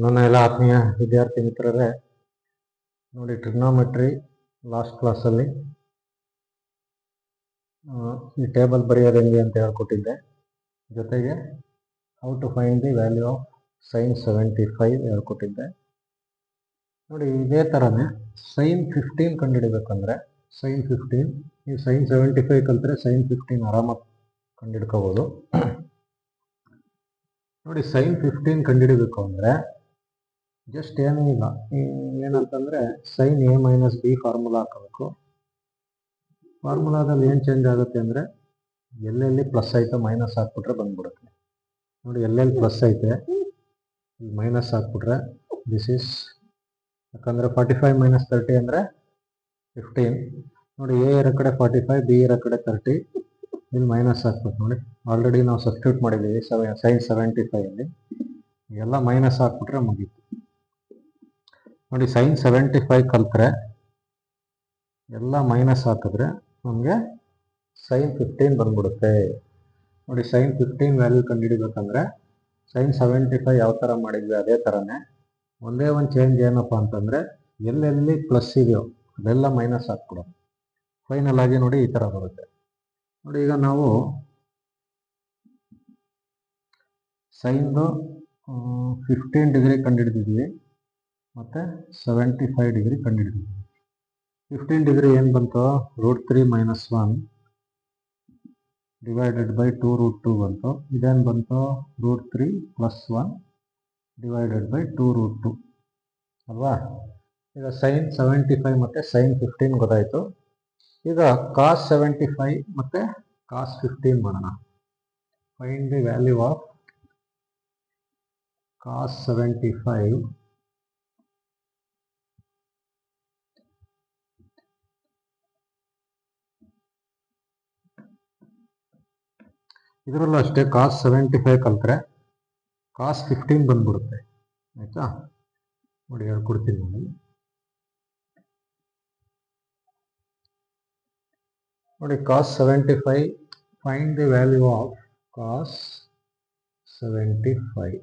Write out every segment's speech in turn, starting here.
ನನ್ನ ಎಲ್ಲ ಆತ್ಮೀಯ ವಿದ್ಯಾರ್ಥಿ ಮಿತ್ರರೇ, ನೋಡಿ ಟ್ರಿಗ್ನೋಮೆಟ್ರಿ ಲಾಸ್ಟ್ ಕ್ಲಾಸಲ್ಲಿ ಈ ಟೇಬಲ್ ಬರೆಯೋದು ಹೆಂಗೆ ಅಂತ ಹೇಳ್ಕೊಟ್ಟಿದ್ದೆ. ಜೊತೆಗೆ how to find the value of sine 75 ಹೇಳ್ಕೊಟ್ಟಿದ್ದೆ. ನೋಡಿ ಇದೇ ಥರನೇ ಸೈನ್ 15 ಕಂಡುಹಿಡಬೇಕಂದ್ರೆ ಸೈನ್ 15, ನೀವು ಸೈನ್ 75 ಕಲಿತ್ರೆ ಸೈನ್ 15 ಆರಾಮಾಗಿ ಕಂಡುಹಿಡ್ಕೋಬೋದು. ನೋಡಿ ಸೈನ್ 15 ಕಂಡುಹಿಡಬೇಕು ಅಂದರೆ ಜಸ್ಟ್ ಏನೂ ಇಲ್ಲ, ಏನಂತಂದರೆ sine A minus B formula ಹಾಕಬೇಕು. ಫಾರ್ಮುಲಾದಲ್ಲಿ ಏನು ಚೇಂಜ್ ಆಗುತ್ತೆ ಅಂದರೆ ಎಲ್ಲೆಲ್ಲಿ ಪ್ಲಸ್ ಐತೆ ಮೈನಸ್ ಹಾಕ್ಬಿಟ್ರೆ ಬಂದ್ಬಿಡುತ್ತೆ. ನೋಡಿ ಎಲ್ಲೆಲ್ಲಿ ಪ್ಲಸ್ ಐತೆ ಇಲ್ಲಿ ಮೈನಸ್ ಹಾಕ್ಬಿಟ್ರೆ ದಿಸ್ ಈಸ್, ಯಾಕಂದರೆ 45 ಮೈನಸ್ 30 ಅಂದರೆ 15. ನೋಡಿ ಎ ಇರೋ ಕಡೆ 45, ಬಿ ಇರೋ ಕಡೆ 30, ಇಲ್ಲಿ ಮೈನಸ್ ಹಾಕ್ಬೇಕು. ನೋಡಿ ಆಲ್ರೆಡಿ ನಾವು ಸಬ್ಸ್ಟಿಟ್ಯೂಟ್ ಮಾಡಿದ್ದೀವಿ ಸೈನ್ 75 ಎಲ್ಲ ಮೈನಸ್ ಹಾಕ್ಬಿಟ್ರೆ ಮುಗೀತು. ನೋಡಿ ಸೈನ್ 75 ಕಲ್ತ್ರೆ ಎಲ್ಲ ಮೈನಸ್ ಹಾಕಿದ್ರೆ ನಮಗೆ ಸೈನ್ 15 ಬಂದ್ಬಿಡುತ್ತೆ. ನೋಡಿ ಸೈನ್ 15 ವ್ಯಾಲ್ಯೂ ಕಂಡುಹಿಡಿಬೇಕಂದ್ರೆ ಸೈನ್ 75 ಯಾವ ಥರ ಮಾಡಿದ್ವಿ ಅದೇ ಥರನೇ, ಒಂದೇ ಒಂದು ಚೇಂಜ್ ಏನಪ್ಪ ಅಂತಂದರೆ ಎಲ್ಲೆಲ್ಲಿ ಪ್ಲಸ್ ಇದೆಯೋ ಅದೆಲ್ಲ ಮೈನಸ್ ಹಾಕ್ಬಿಡೋದು. ಫೈನಲ್ ಆಗಿ ನೋಡಿ ಈ ಥರ ಬರುತ್ತೆ. ನೋಡಿ ಈಗ ನಾವು ಸೈನ್ದು 15 ಡಿಗ್ರಿ ಕಂಡುಹಿಡಿದಿದ್ವಿ ಮತ್ತು 75 ಡಿಗ್ರಿ ಕಂಡುಹಿಡಿದಿದ್ವಿ. 15 ಡಿಗ್ರಿ ಏನು ಬಂತು, √3 - 1 ಡಿವೈಡೆಡ್ ಬೈ 2√2 ಬಂತು. ಇದೇನು ಬಂತು, √3 + 1 ಡಿವೈಡೆಡ್ ಬೈ 2√2 ಅಲ್ವಾ. ಈಗ ಸೈನ್ 75 ಮತ್ತು ಸೈನ್ 15 ಗೊತ್ತಾಯಿತು. ಈಗ ಕಾಸ್ 75 ಮತ್ತು ಕಾಸ್ 15 ಮಾಡೋಣ. Find the value of cos 75 ಇದರಲ್ಲೂ ಅಷ್ಟೇ ಕಾಸ್ 75 ಕಲ್ತ್ರೆ ಕಾಸ್ 15 ಬಂದ್ಬಿಡುತ್ತೆ. ಆಯಿತಾ, ನೋಡಿ ಹೇಳ್ಕೊಡ್ತೀನಿ ನಾನು. ನೋಡಿ cos 75, find the value of cos 75.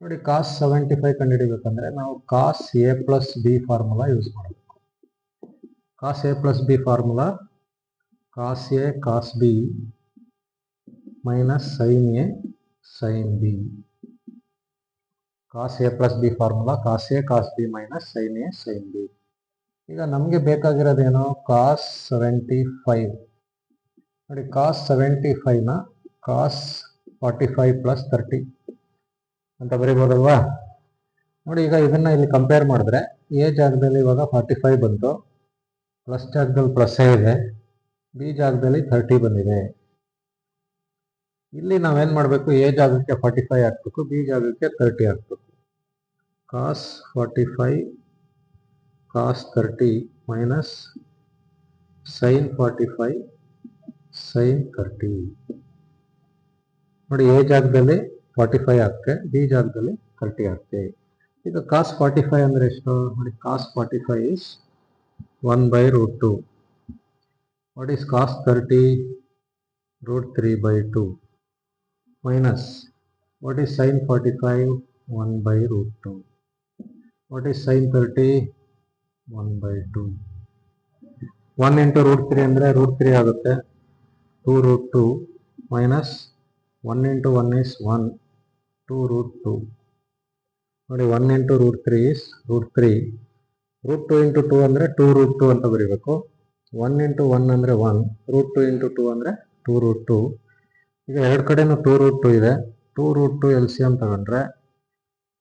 ನೋಡಿ ಕಾಸ್ 75 ಕಂಡುಹಿಡಿಬೇಕಂದ್ರೆ ನಾವು cos A plus B formula use ಮಾಡಬೇಕು. Cos A plus B formula cos A cos B minus sine A sine B. Cos A plus B formula cos A cos B minus sine A sine B. ಈಗ ನಮಗೆ ಬೇಕಾಗಿರೋದೇನು, ಕಾಸ್ 75. ನೋಡಿ ಕಾಸ್ 75ನ ಕಾಸ್ 45 + 30 ಅಂತ ಬರೀಬೋದಲ್ವಾ. ನೋಡಿ ಈಗ ಇದನ್ನು ಇಲ್ಲಿ compare ಮಾಡಿದ್ರೆ ಎ ಜಾಗದಲ್ಲಿ ಇವಾಗ 45 ಬಂತು, ಪ್ಲಸ್ ಜಾಗದಲ್ಲಿ ಪ್ಲಸ್ ಇದೆ, ಬಿ ಜಾಗದಲ್ಲಿ 30 ಬಂದಿದೆ. ಇಲ್ಲಿ ನಾವೇನು ಮಾಡಬೇಕು, ಎ ಜಾಗಕ್ಕೆ 45 ಹಾಕಬೇಕು, ಬಿ ಜಾಗಕ್ಕೆ 30 ಹಾಕಬೇಕು. ಕಾಸ್ 45 ಕಾಸ್ 30 ಮೈನಸ್ ಸೈನ್ 45 ಸೈನ್ 30. ನೋಡಿ ಎ ಜಾಗದಲ್ಲಿ 45 ಹಾಕ್ತೆ, ಬಿ ಜಾಗದಲ್ಲಿ 30 ಹಾಕ್ತೆ. ಈಗ ಕಾಸ್ 45 ಅಂದರೆ ಎಷ್ಟು, ನೋಡಿ cos 45 is 1/√2. What is cos 30, √3/2 minus what is sine 45, 1/√2. What is sine 30, 1/2. 1 × √3 ಅಂದರೆ √3 ಆಗುತ್ತೆ, 2√2 ಮೈನಸ್ 1 × 1 is 1, 2√2. ನೋಡಿ 1 × √3 is √3, √2 × 2 ಅಂದರೆ 2√2 ಅಂತ ಬರೀಬೇಕು. 1 × 1 ಅಂದರೆ 1, √2 × 2 ಅಂದರೆ 2√2. ಈಗ ಎರಡು ಕಡೆನೂ 2√2 ಇದೆ, 2√2 LCM ತಗೊಂಡ್ರೆ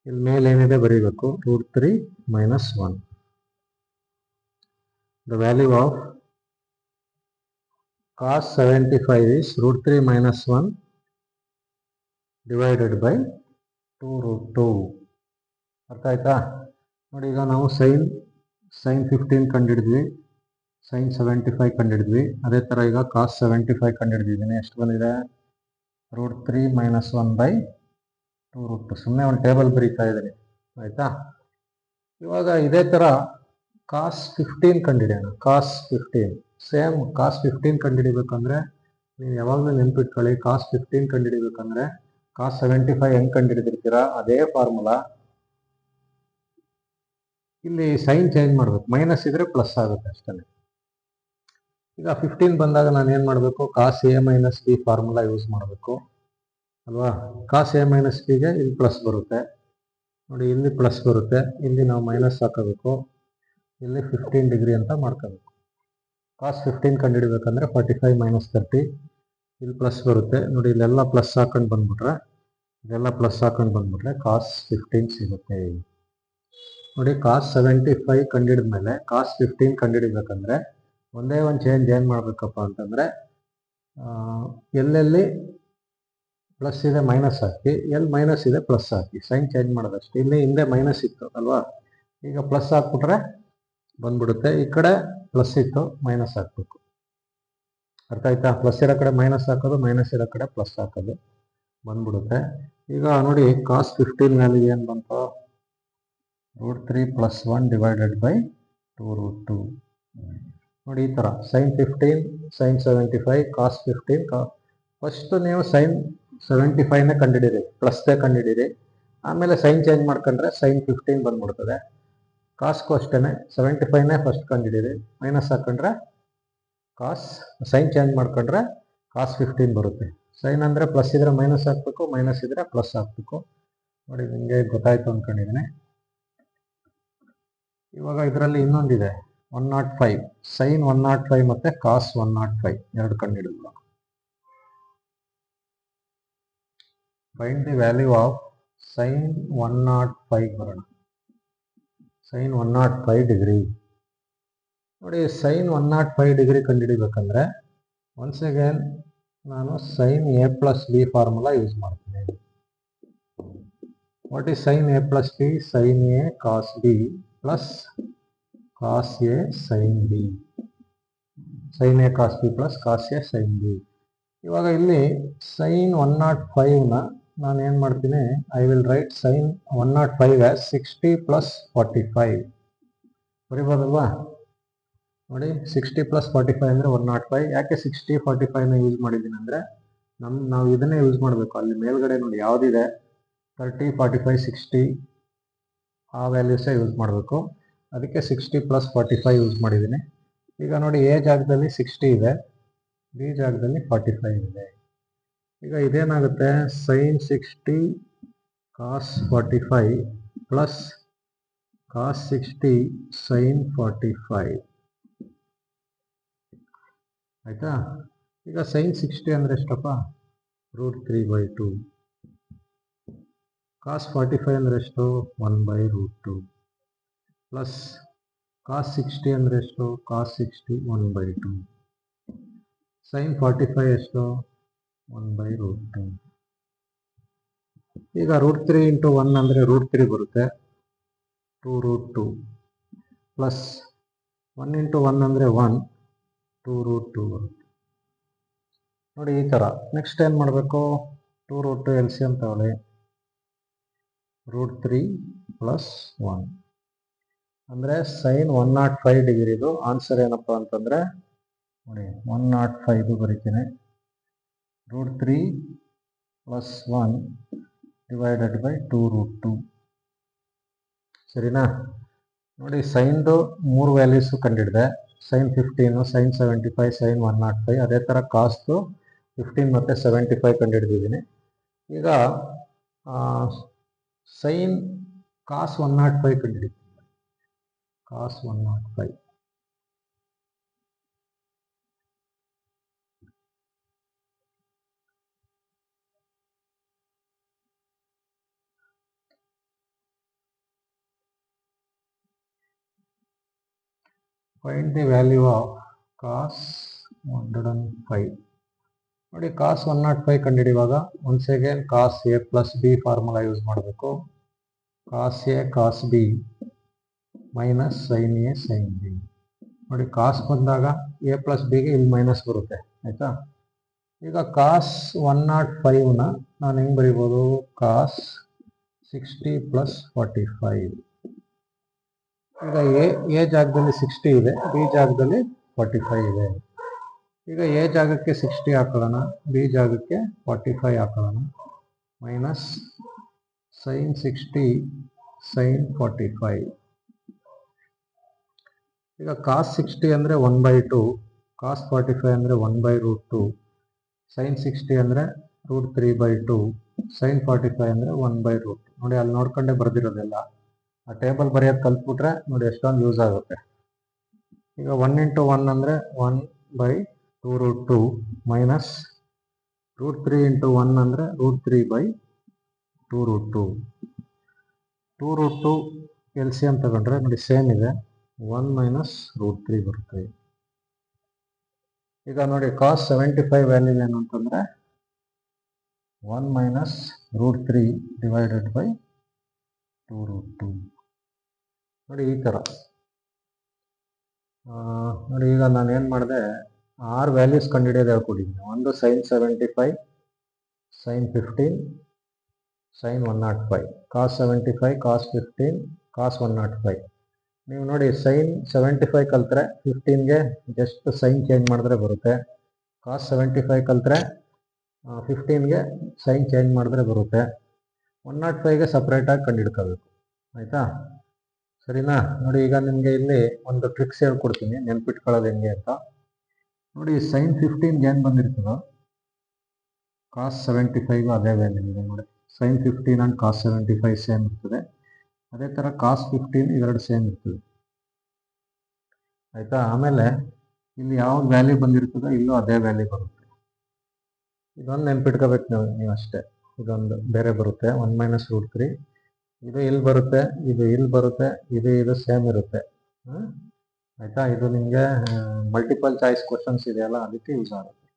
ಇಲ್ಲಿ ಮೇಲೆ ಏನಿದೆ ಬರೀಬೇಕು, √3 - 1. The value of cos 75 is √3 - 1 divided by 2√2. ಅರ್ಥ ಆಯ್ತಾ. ನೋಡಿ ಈಗ ನಾವು ಸೈನ್ 15 ಕಂಡುಹಿಡಿದ್ವಿ, ಸೈನ್ 75 ಕಂಡುಹಿಡಿದ್ವಿ. ಅದೇ ಥರ ಈಗ ಕಾಸ್ 75 ಕಂಡುಹಿಡಿದಿದ್ದೀನಿ. ಎಷ್ಟು ಬಂದಿದೆ, √3 - 1/2√2. ಸುಮ್ಮನೆ ಒಂದು ಟೇಬಲ್ ಬರೀತಾ ಇದ್ದೀನಿ. ಆಯಿತಾ. ಇವಾಗ ಇದೇ ಥರ ಕಾಸ್ 15 ಕಂಡುಹಿಡಿಯೋಣ. ಕಾಸ್ 15 ಸೇಮ್. ಕಾಸ್ 15 ಕಂಡುಹಿಡಿಬೇಕಂದ್ರೆ ನೀವು ಯಾವಾಗಲೂ ನೆನ್ಪಿಟ್ಕೊಳ್ಳಿ, ಕಾಸ್ 15 ಕಂಡುಹಿಡಿಬೇಕಂದ್ರೆ ಕಾಸ್ 75 ಹೆಂಗೆ ಕಂಡುಹಿಡಿದಿರ್ತೀರಾ ಅದೇ ಫಾರ್ಮುಲಾ ಇಲ್ಲಿ ಸೈನ್ ಚೇಂಜ್ ಮಾಡಬೇಕು. ಮೈನಸ್ ಇದ್ರೆ ಪ್ಲಸ್ ಆಗುತ್ತೆ ಅಷ್ಟೇ. ಈಗ 15 ಬಂದಾಗ ನಾನು ಏನು ಮಾಡಬೇಕು? Cos A minus B formula use ಮಾಡಬೇಕು ಅಲ್ವಾ? ಕಾಸ್ ಎ ಮೈನಸ್ ಬಿಗೆ ಇಲ್ಲಿ ಪ್ಲಸ್ ಬರುತ್ತೆ ನೋಡಿ, ಇಲ್ಲಿ ಪ್ಲಸ್ ಬರುತ್ತೆ, ಇಲ್ಲಿ ನಾವು ಮೈನಸ್ ಹಾಕೋಬೇಕು, ಇಲ್ಲಿ 15 ಡಿಗ್ರಿ ಅಂತ ಮಾಡ್ಕೋಬೇಕು. ಕಾಸ್ 15 ಕಂಡುಹಿಡಬೇಕಂದ್ರೆ 45 ಮೈನಸ್ 30, ಇಲ್ಲಿ ಪ್ಲಸ್ ಬರುತ್ತೆ ನೋಡಿ, ಇಲ್ಲೆಲ್ಲ ಪ್ಲಸ್ ಹಾಕೊಂಡು ಬಂದ್ಬಿಟ್ರೆ ಕಾಸ್ 15 ಸಿಗುತ್ತೆ ನೋಡಿ. ಕಾಸ್ 75 ಕಂಡುಹಿಡಿದ್ಮೇಲೆ ಕಾಸ್ 15 ಕಂಡುಹಿಡಿಬೇಕಂದ್ರೆ ಒಂದೇ ಒಂದು ಚೇಂಜ್ ಏನು ಮಾಡಬೇಕಪ್ಪ ಅಂತಂದರೆ, ಎಲ್ಲೆಲ್ಲಿ ಪ್ಲಸ್ ಇದೆ ಮೈನಸ್ ಹಾಕಿ, ಎಲ್ಲಿ ಮೈನಸ್ ಇದೆ ಪ್ಲಸ್ ಹಾಕಿ, ಸೈನ್ ಚೇಂಜ್ ಮಾಡೋದಷ್ಟೇ. ಇಲ್ಲಿ ಹಿಂದೆ ಮೈನಸ್ ಇತ್ತು ಅಲ್ವಾ, ಈಗ ಪ್ಲಸ್ ಹಾಕ್ಬಿಟ್ರೆ ಬಂದ್ಬಿಡುತ್ತೆ. ಈ ಕಡೆ ಪ್ಲಸ್ ಇತ್ತು, ಮೈನಸ್ ಹಾಕ್ಬೇಕು. ಅರ್ಥ ಆಯ್ತಾ? ಪ್ಲಸ್ ಇರೋ ಕಡೆ ಮೈನಸ್ ಹಾಕೋದು, ಮೈನಸ್ ಇರೋ ಕಡೆ ಪ್ಲಸ್ ಹಾಕೋದು, ಬಂದ್ಬಿಡುತ್ತೆ. ಈಗ ನೋಡಿ, ಕಾಸ್ 15 ವ್ಯಾಲ್ಯೂ ಏನು ಬಂತು? √3 + 1 ಡಿವೈಡೆಡ್ ಬೈ 2√2 ನೋಡಿ. ಈ ಥರ ಸೈನ್ 15, ಸೈನ್ 75, ಕಾಸ್ 15. ಫಸ್ಟ್ ನೀವು ಸೈನ್ 75ನೇ ಕಂಡುಹಿಡಿರಿ, ಪ್ಲಸ್ದೇ ಕಂಡುಹಿಡಿರಿ. ಆಮೇಲೆ ಸೈನ್ ಚೇಂಜ್ ಮಾಡ್ಕೊಂಡ್ರೆ ಸೈನ್ 15 ಬಂದ್ಬಿಡ್ತದೆ. ಕಾಸ್ಗೂ ಅಷ್ಟೇ 75ನೇ ಫಸ್ಟ್ ಕಂಡುಹಿಡಿರಿ, ಮೈನಸ್ ಹಾಕೊಂಡ್ರೆ ಕಾಸ್, ಸೈನ್ ಚೇಂಜ್ ಮಾಡ್ಕೊಂಡ್ರೆ ಕಾಸ್ 15 ಬರುತ್ತೆ. ಸೈನ್ ಅಂದರೆ ಪ್ಲಸ್ ಇದ್ರೆ ಮೈನಸ್ ಹಾಕಬೇಕು, ಮೈನಸ್ ಇದ್ರೆ ಪ್ಲಸ್ ಹಾಕಬೇಕು ನೋಡಿ. ನಿಮಗೆ ಗೊತ್ತಾಯ್ತು ಅಂದ್ಕೊಂಡಿದ್ದೀನಿ. ಇವಾಗ ಇದರಲ್ಲಿ ಇನ್ನೊಂದಿದೆ 105, ಸೈನ್ 105 ಮತ್ತು ಕಾಸ್ 105 ಎರಡು ಕಂಡುಹಿಡಿದ್ರು. Find the value of sine 105 ಬರೋಣ. ಸೈನ್ 105 ಡಿಗ್ರಿ ನೋಡಿ. ಸೈನ್ 105 ಡಿಗ್ರಿ ಕಂಡುಹಿಡಿಬೇಕಂದ್ರೆ ಒನ್ಸ್ ಅಗೇನ್ ನಾನು sine A plus B formula use ಮಾಡ್ತೀನಿ. What is sine A plus B? Sine A cos B plus cos A sine B. Sine A cos B plus cos A sine B. ಇವಾಗ ಇಲ್ಲಿ sine 105ನ ನಾನು ಏನು ಮಾಡ್ತೀನಿ? I will write sine 105 as 60 + 45 ಬರಿಬೋದಲ್ವಾ ನೋಡಿ. 60 + 45 ಅಂದರೆ 105. ಯಾಕೆ 60, 45ನ ಯೂಸ್ ಮಾಡಿದ್ದೀನಿ ಅಂದರೆ ನಾವು ಇದನ್ನೇ ಯೂಸ್ ಮಾಡಬೇಕು. ಅಲ್ಲಿ ಮೇಲ್ಗಡೆ ನೋಡಿ ಯಾವುದಿದೆ 30, 45, 60 ಆ ವ್ಯಾಲ್ಯೂಸೇ ಯೂಸ್ ಮಾಡಬೇಕು. ಅದಕ್ಕೆ 60 + 45 ಯೂಸ್ ಮಾಡಿದ್ದೀನಿ. ಈಗ ನೋಡಿ, ಎ ಜಾಗದಲ್ಲಿ 60 ಇದೆ, ಬಿ ಜಾಗದಲ್ಲಿ 45 ಇದೆ. ಈಗ ಇದೇನಾಗುತ್ತೆ? ಸೈನ್ 60 ಕಾಸ್ 45 ಪ್ಲಸ್ ಕಾಸ್ 60 ಸೈನ್ 45 ಆಯ್ತಾ? ಈಗ ಸೈನ್ 60 ಅಂದರೆ ಎಷ್ಟಪ್ಪ? √3/2. ಕಾಸ್ 45 ಅಂದರೆ ಎಷ್ಟು? 1/√2 ಪ್ಲಸ್ ಕಾಸ್ 60 ಅಂದರೆ ಎಷ್ಟು? ಕಾಸ್ 60 1/2. ಸೈನ್ 45 ಎಷ್ಟು? 1/√2. ಈಗ √3 × 1 ಅಂದರೆ √3 ಬರುತ್ತೆ, 2√2 ಪ್ಲಸ್ 1 × 1 ಅಂದರೆ 1, 2√2 ಬರುತ್ತೆ ನೋಡಿ. ಈ ಥರ ನೆಕ್ಸ್ಟ್ ಏನು ಮಾಡಬೇಕು? 2√2 LCM ತಗೊಳ್ಳಿ, √3 + 1 ಅಂದರೆ ಸೈನ್ 105 ಡಿಗ್ರಿದು ಆನ್ಸರ್ ಏನಪ್ಪ ಅಂತಂದರೆ ನೋಡಿ, 105 ಬರೀತೀನಿ. √3 + 1 ಡಿವೈಡೆಡ್ ಬೈ 2√2 ಸರಿನಾ? ನೋಡಿ, ಸೈನ್ದು 3 ವ್ಯಾಲ್ಯೂಸು ಕಂಡಿಡಿದೆ. Sine 15, sine 75, sine 105. ಅದೇ ಥರ ಕಾಸ್ದು 15 ಮತ್ತು 75 ಕಂಡುಹಿಡಿದಿದ್ದೀನಿ. ಈಗ ಸೈನ್ ಕಾಸ್ 105 ಕಂಡುಹಿಡಿತೀನಿ. Cos 105 find the value of cos 105 ನೋಡಿ. ಕಾಸ್ 105 ಕಂಡುಹಿಡಿಯುವಾಗ once again cos A plus B formula use ಮಾಡಬೇಕು. Cos A cos B minus sine A sine B ನೋಡಿ. ಕಾಸ್ ಬಂದಾಗ ಎ ಪ್ಲಸ್ ಬಿಗೆ ಇಲ್ಲಿ ಮೈನಸ್ ಬರುತ್ತೆ ಆಯಿತಾ? ಈಗ ಕಾಸ್ 105ನ ನಾನು ಹೆಂಗೆ ಬರಿಬೋದು? ಕಾಸ್ 60 + 45. ಈಗ ಎ ಜಾಗದಲ್ಲಿ 60 ಇದೆ, ಬಿ ಜಾಗದಲ್ಲಿ 45 ಇದೆ. ಈಗ ಎ ಜಾಗಕ್ಕೆ 60 ಹಾಕೊಳ್ಳೋಣ, ಬಿ ಜಾಗಕ್ಕೆ 45 ಹಾಕೊಳ್ಳೋಣ ಮೈನಸ್ sin 60 sin 45. ಈಗ cos 60 ಅಂದರೆ 1/2, cos 45 ಅಂದರೆ 1/√2, sin 60 ಅಂದರೆ √3/2, sin 45 ಅಂದರೆ 1/√2. ನೋಡಿ ಅಲ್ಲಿ ನೋಡ್ಕೊಂಡೆ ಬರೆದಿರೋದೆಲ್ಲ. ಆ ಟೇಬಲ್ ಬರೆಯೋದು ಕಲ್ತ್ಬಿಟ್ರೆ ನೋಡಿ ಎಷ್ಟೊಂದು ಯೂಸ್ ಆಗುತ್ತೆ. ಈಗ 1 × 1 ಅಂದರೆ 1/2√2 ಮೈನಸ್ √3 × 1 ಅಂದರೆ √3/2√2. 2√2 LCM ತಗೊಂಡ್ರೆ ನೋಡಿ ಸೇಮ್ ಇದೆ, 1 ಮೈನಸ್ √3 ಬರುತ್ತೆ. ಈಗ ನೋಡಿ cos 75 ವ್ಯಾಲ್ಯೂ ಏನು ಅಂತಂದರೆ 1 ಮೈನಸ್ √3 ಡಿವೈಡೆಡ್ ಬೈ 2√2. ನೋಡಿ ಈ ಥರ ನೋಡಿ. ಈಗ ನಾನು ಏನು ಮಾಡಿದೆ, 6 ವ್ಯಾಲ್ಯೂಸ್ ಕಂಡುಹಿಡಿಯೋದು ಹೇಳ್ಕೊಟ್ಟಿದ್ದೀನಿ. ಒಂದು sin 75, sin 15, sin 105, cos 75, cos 15, cos 105. ನೀವು ನೋಡಿ sin 75 ಕಲ್ತ್ರೆ 15ಗೆ ಜಸ್ಟ್ ಸೈನ್ ಚೇಂಜ್ ಮಾಡಿದ್ರೆ ಬರುತ್ತೆ. cos 75 ಕಲ್ತ್ರೆ 15ಗೆ ಸೈನ್ ಚೇಂಜ್ ಮಾಡಿದ್ರೆ ಬರುತ್ತೆ. 105ಗೆ ಸಪ್ರೇಟಾಗಿ ಕಂಡುಹಿಡ್ಕೋಬೇಕು. ಆಯಿತಾ? ಸರಿನಾ? ನೋಡಿ ಈಗ ನಿಮಗೆ ಇಲ್ಲಿ ಒಂದು ಟ್ರಿಕ್ಸ್ ಹೇಳ್ಕೊಡ್ತೀನಿ, ನೆನ್ಪಿಟ್ಕೊಳ್ಳೋದು ಹೆಂಗೆ ಅಂತ. ನೋಡಿ sin 15ಗೆ ಏನು ಬಂದಿರ್ತದೋ cos 75ಗೂ ಅದೇ ವ್ಯಾಲ್ಯೂ ಇದೆ ನೋಡಿ. sin 15 ಆ್ಯಂಡ್ cos 75 ಸೇಮ್ ಇರ್ತದೆ. ಅದೇ ಥರ cos 15 ಇವೆರಡು ಸೇಮ್ ಇರ್ತದೆ. ಆಯಿತಾ? ಆಮೇಲೆ ಇಲ್ಲಿ ಯಾವ್ದು ವ್ಯಾಲ್ಯೂ ಬಂದಿರ್ತದೋ ಇಲ್ಲೂ ಅದೇ ವ್ಯಾಲ್ಯೂ ಬರುತ್ತೆ. ಇದೊಂದು ನೆನ್ಪಿಟ್ಕೋಬೇಕು ನೀವು ಅಷ್ಟೇ. ಇದೊಂದು ಬೇರೆ ಬರುತ್ತೆ, 1 ಮೈನಸ್ √3. ಇದು ಇಲ್ಲಿ ಬರುತ್ತೆ, ಇದು ಇಲ್ಲಿ ಬರುತ್ತೆ, ಇದು ಸೇಮ್ ಇರುತ್ತೆ. ಆಯಿತಾ? ಇದು ನಿಮಗೆ ಮಲ್ಟಿಪಲ್ ಚಾಯ್ಸ್ ಕ್ವಶನ್ಸ್ ಇದೆಯಲ್ಲ, ಅದಕ್ಕೆ ಯೂಸ್ ಆಗುತ್ತೆ.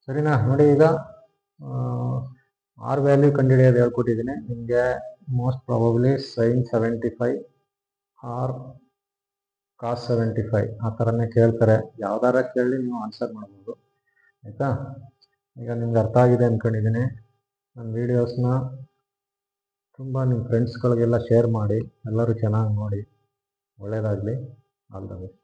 ಸರಿನಾ? ನೋಡಿ ಈಗ 6 ವ್ಯಾಲ್ಯೂ ಕಂಡುಹಿಡಿಯೋದು ಹೇಳ್ಕೊಟ್ಟಿದ್ದೀನಿ ನಿಮಗೆ. Most probably sin 75 or cos 75 ಆ ಥರನೇ ಕೇಳ್ತಾರೆ. ಯಾವ್ದಾರ ಕೇಳಿ ನೀವು ಆನ್ಸರ್ ಮಾಡ್ಬೋದು. ಆಯಿತಾ? ಈಗ ನಿಮ್ಗೆ ಅರ್ಥ ಆಗಿದೆ ಅಂದ್ಕೊಂಡಿದ್ದೀನಿ. ನನ್ನ ವೀಡಿಯೋಸ್ನ ತುಂಬ ನಿಮ್ಮ ಫ್ರೆಂಡ್ಸ್ಗಳಿಗೆಲ್ಲ ಶೇರ್ ಮಾಡಿ, ಎಲ್ಲರೂ ಚೆನ್ನಾಗಿ ನೋಡಿ. ಒಳ್ಳೆಯದಾಗಲಿ. All the best.